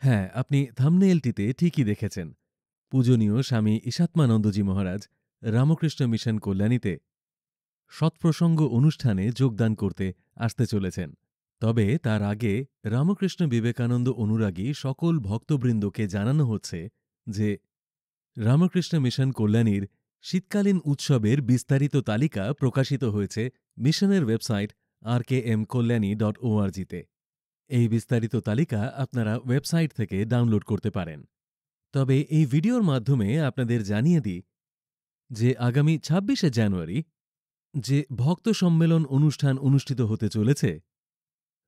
হ্যাঁ, আপনি থাম্বনেইলটিতে ঠিকই দেখেছেন। পূজনীয় স্বামী ঈশাত্মানন্দজি মহারাজ রামকৃষ্ণ মিশন কল্যাণীতে সৎপ্রসঙ্গ অনুষ্ঠানে যোগদান করতে আসতে চলেছেন। তবে তার আগে রামকৃষ্ণ বিবেকানন্দ অনুরাগী সকল ভক্তবৃন্দকে জানানো হচ্ছে যে রামকৃষ্ণ মিশন কল্যাণীর শীতকালীন উৎসবের বিস্তারিত তালিকা প্রকাশিত হয়েছে মিশনের ওয়েবসাইট rkmkalyani.org-তে। এই বিস্তারিত তালিকা আপনারা ওয়েবসাইট থেকে ডাউনলোড করতে পারেন। তবে এই ভিডিওর মাধ্যমে আপনাদের জানিয়ে দিই যে আগামী ২৬শে জানুয়ারি যে ভক্ত সম্মেলন অনুষ্ঠান অনুষ্ঠিত হতে চলেছে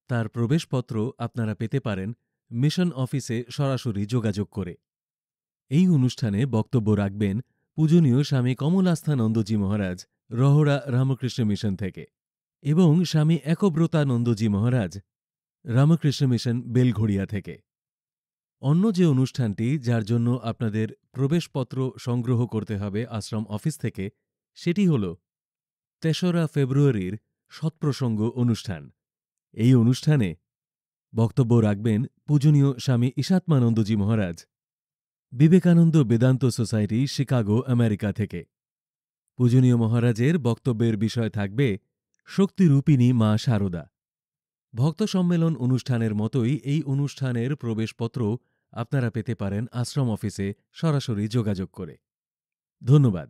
তার প্রবেশপত্র আপনারা পেতে পারেন মিশন অফিসে সরাসরি যোগাযোগ করে। এই অনুষ্ঠানে বক্তব্য রাখবেন পূজনীয় স্বামী কমলাস্থানন্দজি মহারাজ রহরা রামকৃষ্ণ মিশন থেকে এবং স্বামী একব্রতানন্দজি মহারাজ রামকৃষ্ণ মিশন বেলঘড়িয়া থেকে। অন্য যে অনুষ্ঠানটি যার জন্য আপনাদের প্রবেশপত্র সংগ্রহ করতে হবে আশ্রম অফিস থেকে সেটি হল ৩রা ফেব্রুয়ারির সৎপ্রসঙ্গ অনুষ্ঠান। এই অনুষ্ঠানে বক্তব্য রাখবেন পূজনীয় Swami Ishatmanandaji Maharaj Vivekananda Vedanta society Chicago America থেকে। পূজনীয় মহারাজের বক্তব্যের বিষয় থাকবে শক্তিরূপিণী মা শারদা। ভক্ত সম্মেলন অনুষ্ঠানের মতোই এই অনুষ্ঠানের প্রবেশপত্র আপনারা পেতে পারেন আশ্রম অফিসে সরাসরি যোগাযোগ করে। ধন্যবাদ।